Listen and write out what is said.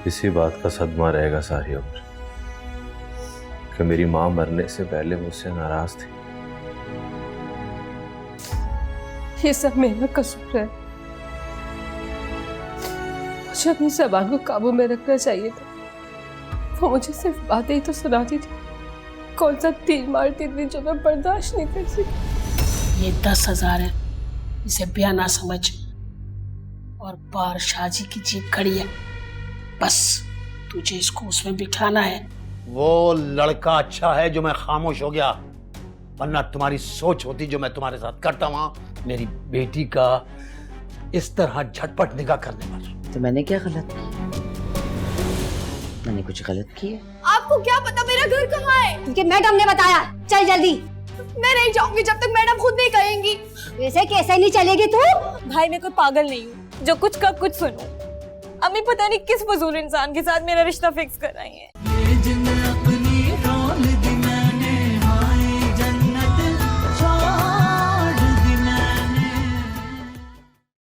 इसी बात का सदमा रहेगा सारी उम्र कि मेरी माँ मरने से पहले मुझसे नाराज थी। ये सब मेरा कसूर है। मुझे अपनी ज़बान को काबू में रखना चाहिए था। वो मुझे सिर्फ बातें ही तो सुनाती थी, कौन सा तीर मारती थी जो मैं बर्दाश्त नहीं कर सकी। ये 10,000 है, इसे ब्याह ना समझ। और बाहर शाजी की जीप खड़ी है, बस तुझे इसको उसमें बिठाना है। वो लड़का अच्छा है जो मैं खामोश हो गया, वरना तुम्हारी सोच होती जो मैं तुम्हारे साथ करता वहां मेरी बेटी का इस तरह झटपट निकाह करने पर। तो मैंने क्या गलत किया? मैंने कुछ गलत किया? आपको क्या पता मेरा घर कहाँ है? क्योंकि मैडम ने बताया। चल जल्दी। मैं नहीं जाऊंगी जब तक मैडम खुद नहीं कहेंगी। वैसे कैसे नहीं चलेगी तू? भाई मैं कोई पागल नहीं हूँ जो कुछ का कुछ सुनूं। अम्मी पता नहीं किस फजूल इंसान के साथ मेरा रिश्ता फिक्स कर रही है।